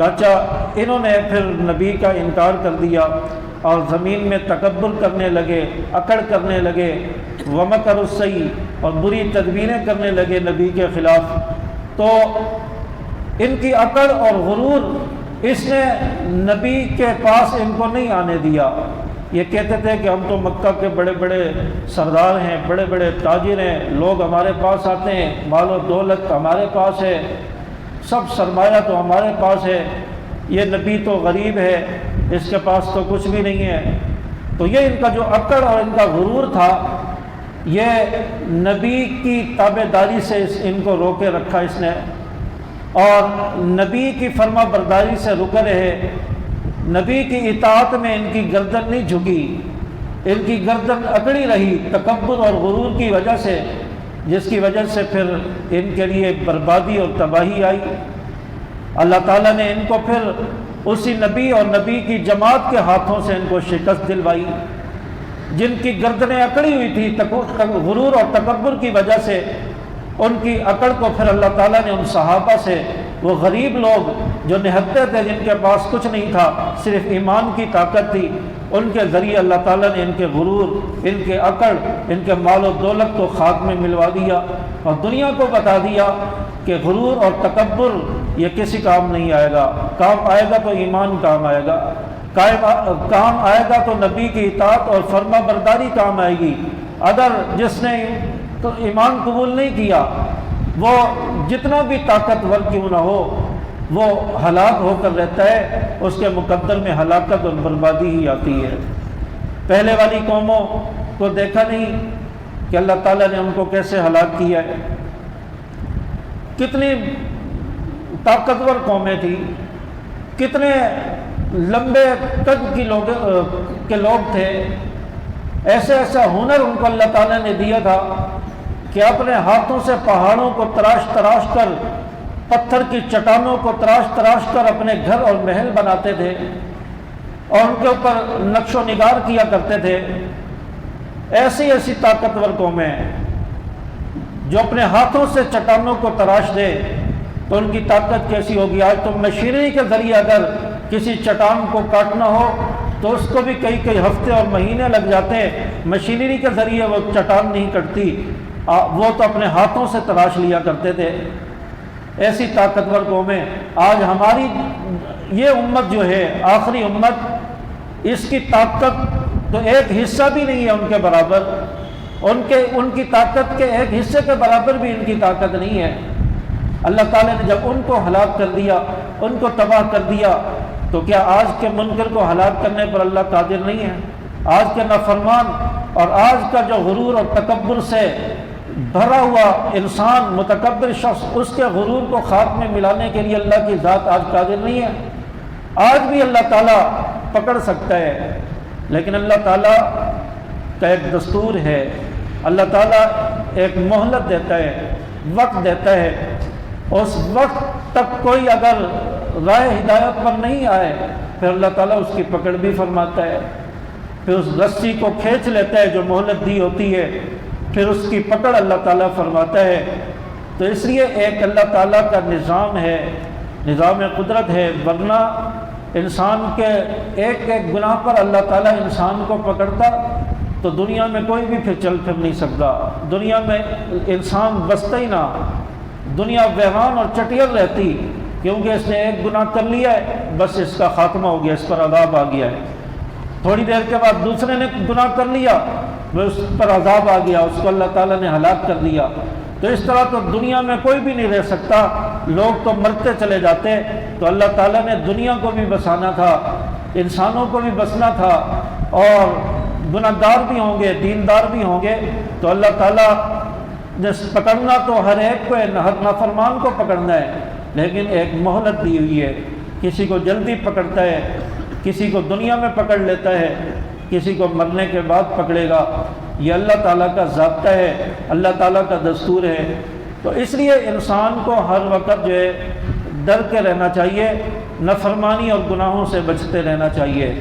چاچا انہوں نے پھر نبی کا انکار کر دیا اور زمین میں تکبر کرنے لگے، اکڑ کرنے لگے، ومکروا السیئ، اور بری تدبیریں کرنے لگے نبی کے خلاف۔ تو ان کی اکڑ اور غرور اس نے نبی کے پاس ان کو نہیں آنے دیا۔ یہ کہتے تھے کہ ہم تو مکہ کے بڑے بڑے سردار ہیں، بڑے بڑے تاجر ہیں، لوگ ہمارے پاس آتے ہیں، مال و دولت ہمارے پاس ہے، سب سرمایہ تو ہمارے پاس ہے، یہ نبی تو غریب ہے، اس کے پاس تو کچھ بھی نہیں ہے۔ تو یہ ان کا جو اکڑ اور ان کا غرور تھا، یہ نبی کی تابع داری سے ان کو روکے رکھا اس نے، اور نبی کی فرما برداری سے رکے رہے۔ نبی کی اطاعت میں ان کی گردن نہیں جھکی، ان کی گردن اکڑی رہی تکبر اور غرور کی وجہ سے، جس کی وجہ سے پھر ان کے لیے بربادی اور تباہی آئی۔ اللہ تعالیٰ نے ان کو پھر اسی نبی اور نبی کی جماعت کے ہاتھوں سے ان کو شکست دلوائی۔ جن کی گردنیں اکڑی ہوئی تھی غرور اور تکبر کی وجہ سے، ان کی اکڑ کو پھر اللہ تعالیٰ نے ان صحابہ سے، وہ غریب لوگ جو نہتے تھے، جن کے پاس کچھ نہیں تھا، صرف ایمان کی طاقت تھی، ان کے ذریعے اللہ تعالیٰ نے ان کے غرور، ان کے اکڑ، ان کے مال و دولت کو خاک میں ملوا دیا، اور دنیا کو بتا دیا کہ غرور اور تکبر یہ کسی کام نہیں آئے گا۔ کام آئے گا تو ایمان کام آئے گا، کام آئے گا تو نبی کی اطاعت اور فرما برداری کام آئے گی۔ اگر جس نے تو ایمان قبول نہیں کیا، وہ جتنا بھی طاقتور کیوں نہ ہو، وہ ہلاک ہو کر رہتا ہے، اس کے مقدر میں ہلاکت اور بربادی ہی آتی ہے۔ پہلے والی قوموں کو دیکھا نہیں کہ اللہ تعالیٰ نے ان کو کیسے ہلاک کیا ہے؟ کتنی طاقتور قومیں تھیں، کتنے لمبے قد کے لوگ تھے، ایسا ایسا ہنر ان کو اللہ تعالیٰ نے دیا تھا کہ اپنے ہاتھوں سے پہاڑوں کو تراش تراش کر، پتھر کی چٹانوں کو تراش تراش کر اپنے گھر اور محل بناتے تھے، اور ان کے اوپر نقش و نگار کیا کرتے تھے۔ ایسی ایسی طاقتور قومیں جو اپنے ہاتھوں سے چٹانوں کو تراش دے تو ان کی طاقت کیسی ہوگی؟ آج تو مشینری کے ذریعے اگر کسی چٹان کو کاٹنا ہو تو اس کو بھی کئی کئی ہفتے اور مہینے لگ جاتے ہیں، مشینری کے ذریعے وہ چٹان نہیں کٹتی، وہ تو اپنے ہاتھوں سے تراش لیا کرتے تھے۔ ایسی طاقتور قومیں آج ہماری یہ امت جو ہے، آخری امت، اس کی طاقت تو ایک حصہ بھی نہیں ہے ان کے برابر، ان کی طاقت کے ایک حصے کے برابر بھی ان کی طاقت نہیں ہے۔ اللہ تعالیٰ نے جب ان کو ہلاک کر دیا، ان کو تباہ کر دیا، تو کیا آج کے منکر کو ہلاک کرنے پر اللہ قادر نہیں ہے؟ آج کے نافرمان اور آج کا جو غرور اور تکبر سے بھرا ہوا انسان، متکبر شخص، اس کے غرور کو خاک میں ملانے کے لیے اللہ کی ذات آج قادر نہیں ہے؟ آج بھی اللہ تعالیٰ پکڑ سکتا ہے، لیکن اللہ تعالیٰ کا ایک دستور ہے، اللہ تعالیٰ ایک مہلت دیتا ہے، وقت دیتا ہے۔ اس وقت تک کوئی اگر راہ ہدایت پر نہیں آئے، پھر اللہ تعالیٰ اس کی پکڑ بھی فرماتا ہے، پھر اس رسی کو کھینچ لیتا ہے جو مہلت دی ہوتی ہے، پھر اس کی پکڑ اللہ تعالیٰ فرماتا ہے۔ تو اس لیے ایک اللہ تعالیٰ کا نظام ہے، نظام قدرت ہے، ورنہ انسان کے ایک ایک گناہ پر اللہ تعالیٰ انسان کو پکڑتا تو دنیا میں کوئی بھی پھر چل پھر نہیں سکتا، دنیا میں انسان بستا ہی نہ، دنیا ویران اور چٹیل رہتی، کیونکہ اس نے ایک گناہ کر لیا ہے، بس اس کا خاتمہ ہو گیا، اس پر عذاب آ گیا ہے۔ تھوڑی دیر کے بعد دوسرے نے گناہ کر لیا، اس پر عذاب آ گیا، اس کو اللہ تعالیٰ نے ہلاک کر دیا۔ تو اس طرح تو دنیا میں کوئی بھی نہیں رہ سکتا، لوگ تو مرتے چلے جاتے۔ تو اللہ تعالیٰ نے دنیا کو بھی بسانا تھا، انسانوں کو بھی بسنا تھا، اور گناہ گار بھی ہوں گے، دیندار بھی ہوں گے، تو اللہ تعالیٰ نے پکڑنا تو ہر ایک کو، ہر نافرمان کو پکڑنا ہے، لیکن ایک مہلت دی ہوئی ہے۔ کسی کو جلدی پکڑتا ہے، کسی کو دنیا میں پکڑ لیتا ہے، کسی کو مرنے کے بعد پکڑے گا۔ یہ اللہ تعالیٰ کا ضابطہ ہے، اللہ تعالیٰ کا دستور ہے۔ تو اس لیے انسان کو ہر وقت جو ہے ڈر کے رہنا چاہیے، نافرمانی اور گناہوں سے بچتے رہنا چاہیے۔